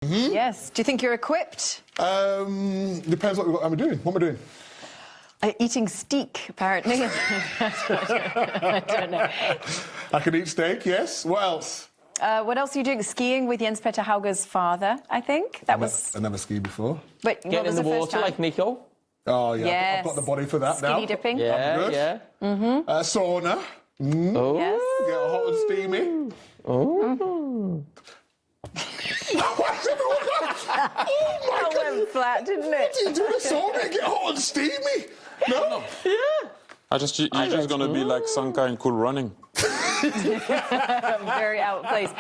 Mm-hmm. Yes. Do you think you're equipped? Depends what I'm doing. What am I doing? Eating steak, apparently. I don't know. I can eat steak, yes. What else? What else are you doing? Skiing with Jens Petter Hauger's father, I think. I never skied before. But Get in the water like Nico. Oh, yeah. Yes. I've got the body for that now. Skinny dipping. Yeah, I'm good. yeah. Mm-hmm. Sauna. Oh. Yes. Get hot and steamy. Oh. That went flat, didn't it? What do you do in a sauna? Get hot and steamy? No? Yeah. You're just going to be like some kind of cool running. Very out of place.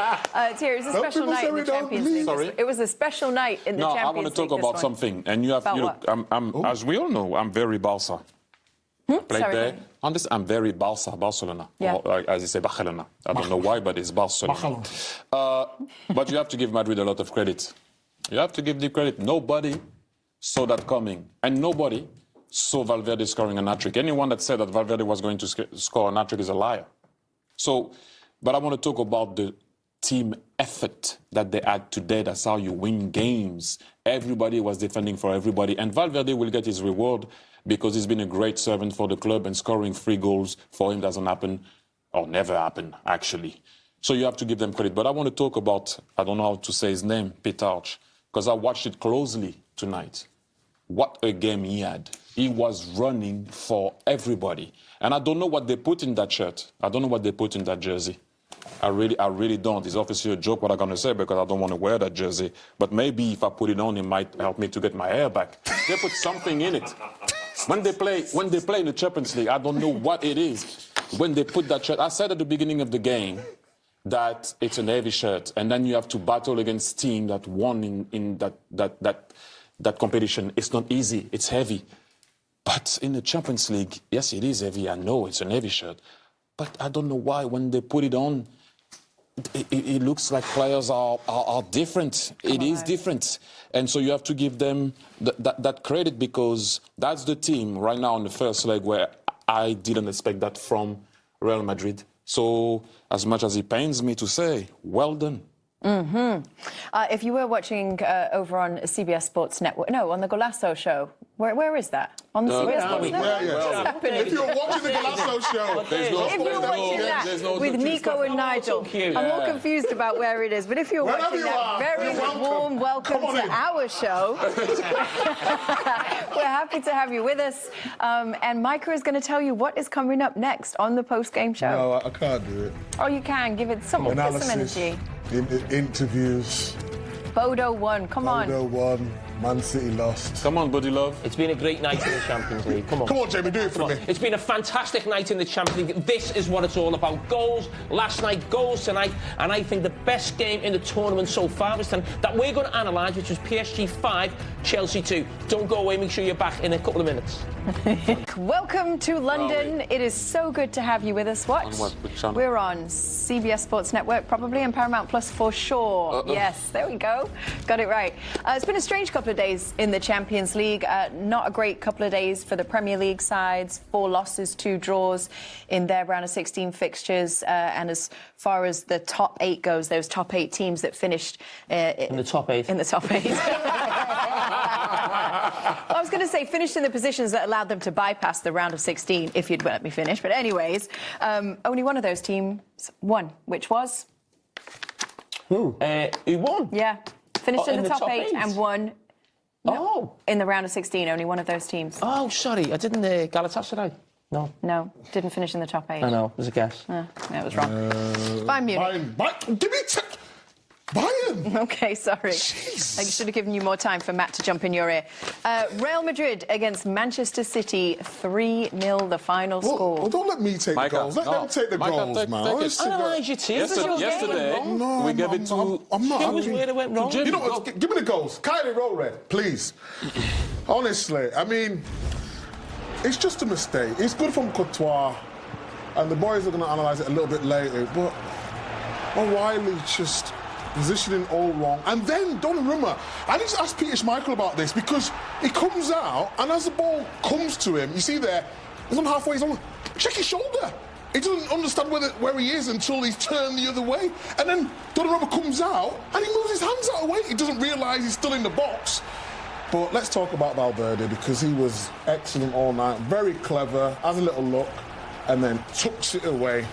Thierry, it was a special night in the Champions League. Sorry? It was a special night in the Champions League. No, I want to talk about something. And you have, as we all know, I'm very Barca. Played Sorry, there. I'm very Barcelona. Yeah. Or, as you say, Barcelona. I don't know why, but it's Barcelona. But you have to give Madrid a lot of credit. You have to give the credit. Nobody saw that coming. And nobody saw Valverde scoring a hat-trick. Anyone that said that Valverde was going to score a hat-trick is a liar. So, but I want to talk about the team effort that they had today. That's how you win games. Everybody was defending for everybody. And Valverde will get his reward because he's been a great servant for the club, and scoring 3 goals for him doesn't happen, or never happen, actually. So you have to give them credit. But I want to talk about, I don't know how to say his name, Petarch, because I watched it closely tonight. What a game he had. He was running for everybody. And I don't know what they put in that shirt. I don't know what they put in that jersey. I really don't. It's obviously a joke what I'm going to say because I don't want to wear that jersey. But maybe if I put it on, it might help me to get my hair back. They put something in it. When they play in the Champions League, I don't know what it is. When they put that shirt, I said at the beginning of the game that it's a heavy shirt. And then you have to battle against team that won in that competition. It's not easy. It's heavy. But in the Champions League, yes, it is heavy. I know it's an heavy shirt. But I don't know why when they put it on, it looks like players are different. It is different. And so you have to give them that credit because that's the team right now in the first leg where I didn't expect that from Real Madrid. So as much as it pains me to say, well done. Mm-hmm. If you were watching over on CBS Sports Network, no, on the Golasso show, where is that? On the CBS Sports Network? What's happening? If you're watching the Golasso show, if you're watching that with Nico and Nigel, I'm more confused about where it is. But if you're watching that, very warm welcome to our show. We're happy to have you with us. And Micah is going to tell you what is coming up next on the post-game show. No, I can't do it. Oh, you can. Give it some energy. Interviews. Bodo won. Come on. Bodo won. Man City lost. Come on, buddy love. It's been a great night in the Champions League. Come on. Come on, Jamie, do it for me. It's been a fantastic night in the Champions League. This is what it's all about. Goals last night, goals tonight. And I think the best game in the tournament so far was that we're going to analyse, which was PSG 5, Chelsea 2. Don't go away. Make sure you're back in a couple of minutes. Welcome to London. It is so good to have you with us. What? Which channel? We're on CBS Sports Network, probably, and Paramount Plus for sure. Yes, there we go. Got it right. It's been a strange couple of days in the Champions League. Not a great couple of days for the Premier League sides. 4 losses, 2 draws in their round of 16 fixtures. And as far as the top 8 goes, those top 8 teams that finished in the top 8. In the top 8. I was going to say finished in the positions that allowed them to bypass the round of 16, if you'd let me finish. But anyways, only one of those teams won, which was? Who won? Yeah. Finished in the top 8 and won. No, in the round of 16, only one of those teams. Oh, sorry. I didn't Galatasaray. No, didn't finish in the top 8. I know. It was a guess. Yeah, it was wrong. Bayern Munich. Give me Bayern. Okay, sorry. Jeez. I should have given you more time for Matt to jump in your ear. Real Madrid against Manchester City, 3-0 the final score. Well, don't let me take the goals. Let them take the goals, man. Analyse your team. Yesterday, we gave it to... I'm not. It was where it went wrong. You know what? Give me the goals. Kylie roll red, please. Honestly, I mean, it's just a mistake. It's good from Courtois, and the boys are going to analyse it a little bit later, but O'Reilly just... positioning all wrong. And then Donnarumma, I need to ask Peter Schmeichel about this because he comes out and as the ball comes to him, you see there, he's on halfway, check his shoulder. He doesn't understand where he is until he's turned the other way. And then Donnarumma comes out and he moves his hands out of the way. He doesn't realise he's still in the box. But let's talk about Valverde, because he was excellent all night. Very clever, has a little look, and then tucks it away.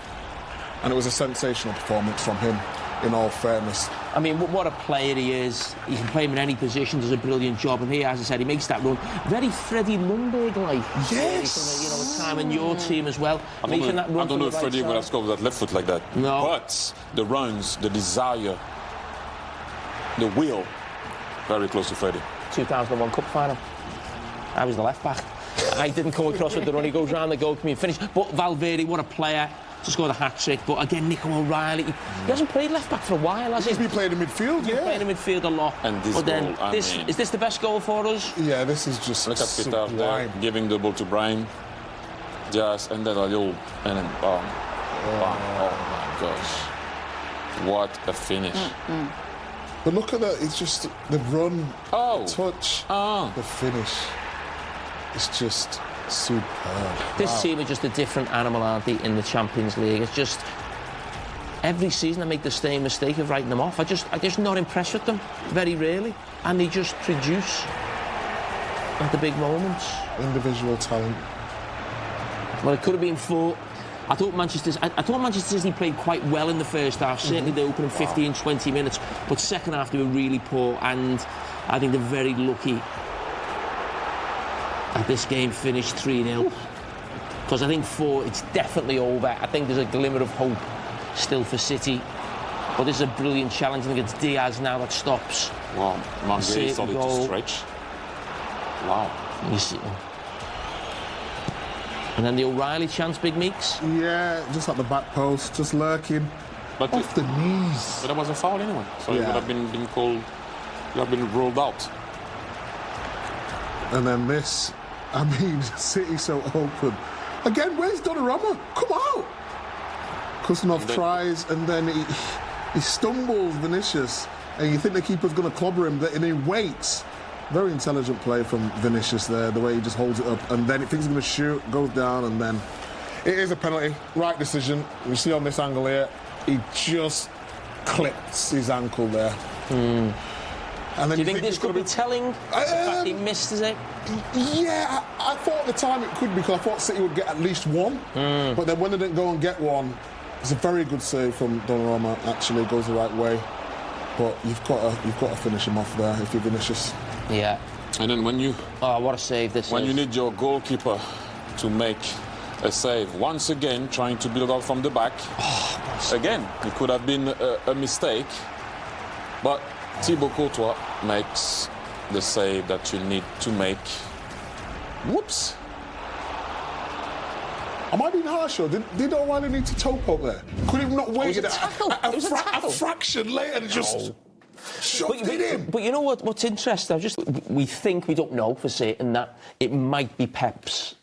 And it was a sensational performance from him, in all fairness. I mean, what a player he is. He can play him in any position, does a brilliant job. And here, as I said, he makes that run. Very Freddie Lundberg-like. Yes! You know, a time in your team as well. I don't know if Freddie would have scored with that left foot like that. No. But the runs, the desire, the will, very close to Freddie. 2001 Cup final. I was the left back. I didn't come across with the run. He goes round the goal, come in, finish. But Valverde, what a player. To score the hat-trick. But again, Nico O'Reilly, he hasn't played left-back for a while, has he? He's been playing in midfield, He's been playing in midfield a lot. And this but then, goal, is this the best goal for us? Yeah, this is just Look at Peter there, giving the ball to Brian. Just, and then a little, and then, oh my gosh. What a finish. But look at that, it's just the run, touch, the finish. It's just superb. This team are just a different animal, aren't they, in the Champions League? It's just every season I make the same mistake of writing them off. I'm just not impressed with them, very rarely, and they just produce at the big moments. Individual talent. Well, it could have been 4. I thought Manchester City played quite well in the first half, certainly the opening 15, 20 minutes, but second half they were really poor, and I think they're very lucky that this game finished 3-0. Because I think 4, it's definitely over. I think there's a glimmer of hope still for City. But this is a brilliant challenge. I think it's Diaz now that stops. Wow, Manguez started to stretch. Wow. You see. And then the O'Reilly chance, Big Meeks. Yeah, just at the back post, just lurking. But off the knees. But that was a foul anyway. So it would have been called, would have been ruled out. And then this, I mean, City so open. Again, where's Donnarumma? Come out! Kusanov tries, and then he stumbles Vinicius, and you think the keeper's going to clobber him, and he waits. Very intelligent play from Vinicius there, the way he just holds it up, and then he thinks he's going to shoot, goes down, and then it is a penalty. Right decision. We see on this angle here, he just clips his ankle there. And then do you think this could be telling? The fact he missed, is it? Yeah, I thought at the time it could, because I thought City would get at least one. But then when they didn't go and get one, it's a very good save from Donnarumma. Actually, goes the right way. But you've got to finish him off there if you're Vinicius. Yeah. And then when you... Oh, what a save this is. When you need your goalkeeper to make a save, once again, trying to build up from the back. Again, it could have been a mistake. But Thibaut Courtois makes the save that you need to make. Whoops. Am I being harsh, or did O'Reilly need to toe poke there? Could he not wait a fraction later and just shoved it in? But you know what's interesting? We think, we don't know for certain, that it might be Pep's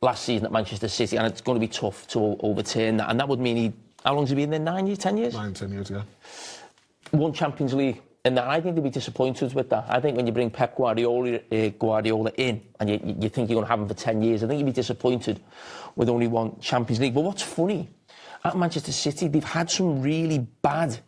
last season at Manchester City, and it's going to be tough to overturn that. And that would mean how long's he been there? 9 years, 10 years? 9, 10 years, yeah. Won Champions League. And I think they'll be disappointed with that. I think when you bring Pep Guardiola in and you think you're going to have him for 10 years, I think you'll be disappointed with only one Champions League. But what's funny, at Manchester City, they've had some really bad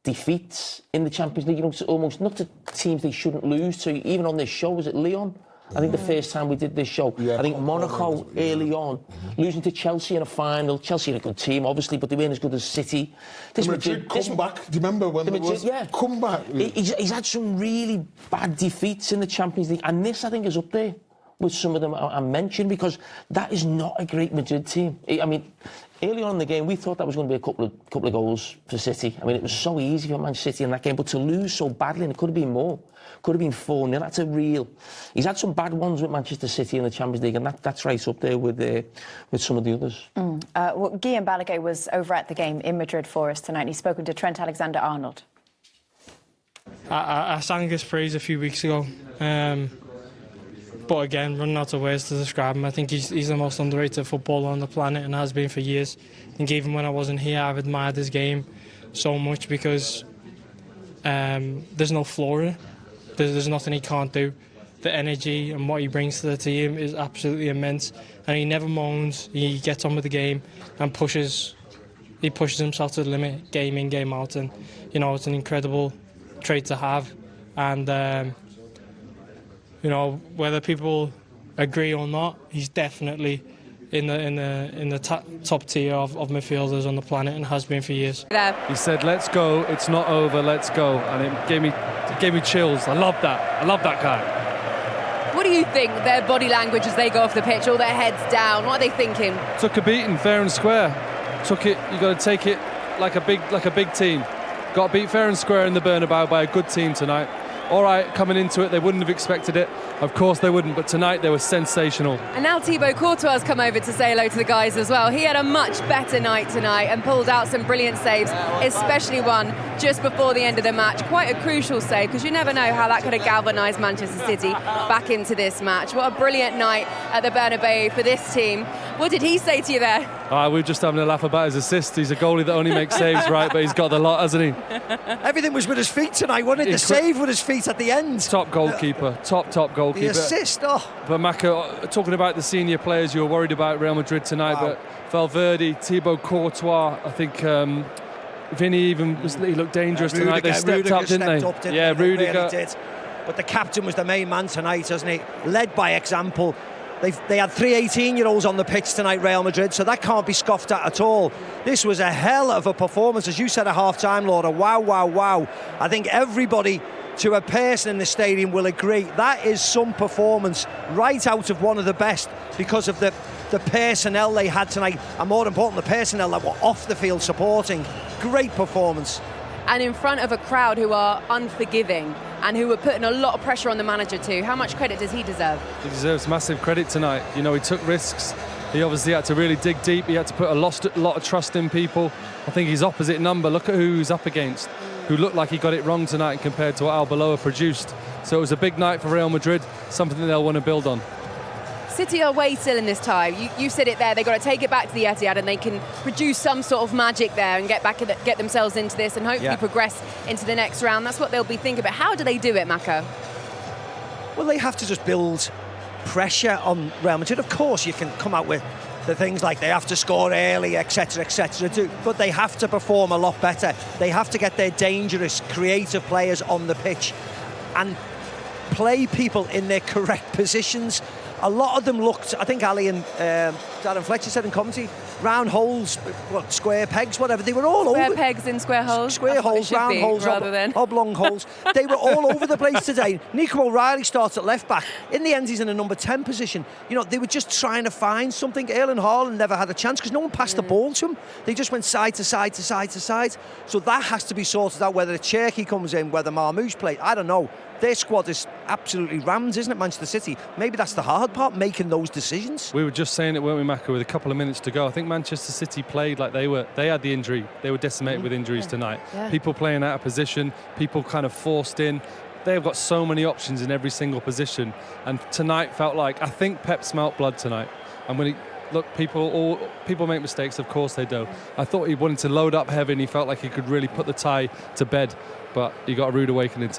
defeats in the Champions League. You know, almost not to teams they shouldn't lose to. Even on this show, was it Lyon? I think the first time we did this show, I think Monaco early on, losing to Chelsea in a final. Chelsea are a good team, obviously, but they weren't as good as City. This Madrid comeback. Do you remember when there was comeback? He's had some really bad defeats in the Champions League, and this, I think, is up there with some of them I mentioned, because that is not a great Madrid team. I mean, early on in the game, we thought that was going to be a couple of goals for City. I mean, it was so easy for Manchester City in that game, but to lose so badly, and it could have been more. Could have been 4-0. That's a real... He's had some bad ones with Manchester City in the Champions League, and that's right up there with some of the others. Well, Guillaume Balaguer was over at the game in Madrid for us tonight. He's spoken to Trent Alexander-Arnold. I sang his praise a few weeks ago. But again, running out of words to describe him. I think he's the most underrated footballer on the planet, and has been for years. And even when I wasn't here, I've admired his game so much, because there's no flaw in it. There's nothing he can't do. the energy and what he brings to the team is absolutely immense. And he never moans. He gets on with the game and pushes. He pushes himself to the limit, game in, game out, and you know, it's an incredible trait to have. And you know, whether people agree or not, he's definitely in the top tier of midfielders on the planet, and has been for years. He said, "Let's go. It's not over. Let's go," and it gave me chills. I love that. I love that guy. What do you think their body language as they go off the pitch, all their heads down? What are they thinking? Took a beating, fair and square. Took it. You got to take it like a big team. Got beat fair and square in the Bernabeu by a good team tonight. All right, coming into it, they wouldn't have expected it. Of course they wouldn't, but tonight they were sensational. And now Thibaut Courtois has come over to say hello to the guys as well. He had a much better night tonight and pulled out some brilliant saves, especially one just before the end of the match. Quite a crucial save, because you never know how that could have galvanised Manchester City back into this match. What a brilliant night at the Bernabeu for this team. What did he say to you there? We were just having a laugh about his assist. He's a goalie that only makes saves, right, but he's got the lot, hasn't he? Everything was with his feet tonight, wasn't it? The save with his feet at the end. Top goalkeeper, top goalkeeper. The assist, But Maka, talking about the senior players you were worried about Real Madrid tonight, but Valverde, Thibaut Courtois, I think Vinny even he looked dangerous tonight. They stepped up, didn't they? Yeah, Rudiger. Really did. But the captain was the main man tonight, hasn't he? Led by example. They had 3 18-year-olds on the pitch tonight, Real Madrid, so that can't be scoffed at all. This was a hell of a performance, as you said at half-time, Laura. Wow, wow, wow. I think everybody, to a person in the stadium, will agree that is some performance right out of one of the best, because of the personnel they had tonight, and more important, the personnel that were off the field supporting. Great performance. And in front of a crowd who are unforgiving and who were putting a lot of pressure on the manager too. How much credit does he deserve? He deserves massive credit tonight. You know, he took risks. He obviously had to really dig deep. He had to put a lot of trust in people. I think his opposite number, look at who he's up against, who looked like he got it wrong tonight compared to what Arbeloa produced. So it was a big night for Real Madrid, something that they'll want to build on. City are way still in this tie. You said it there. They've got to take it back to the Etihad, and they can produce some sort of magic there and get themselves into this and hopefully progress into the next round. That's what they'll be thinking about. How do they do it, Mako? Well, they have to just build pressure on Real Madrid. Of course, you can come out with the things like they have to score early, etc., but they have to perform a lot better. They have to get their dangerous, creative players on the pitch and play people in their correct positions. A lot of them looked, I think Ali and Darren Fletcher said in commentary, round holes, square pegs, whatever. They were all square over. Pegs in square holes. Square holes, round holes, oblong holes. They were all over the place today. Nico O'Reilly starts at left back. In the end, he's in a number 10 position. You know, they were just trying to find something. Erling Haaland never had a chance because no one passed the ball to him. They just went side to side to side to side. So that has to be sorted out, whether Cherki comes in, whether Marmoush plays. I don't know. Their squad is absolutely rammed, isn't it, Manchester City? Maybe that's the hard part, making those decisions. We were just saying it, weren't we, Maka, with a couple of minutes to go. I think Manchester City played like they had the injury. They were decimated with injuries tonight. Yeah. People playing out of position, people kind of forced in. They've got so many options in every single position. And tonight felt like, I think Pep smelt blood tonight. And when people make mistakes, of course they do. I thought he wanted to load up heavy and he felt like he could really put the tie to bed. But he got a rude awakening tonight.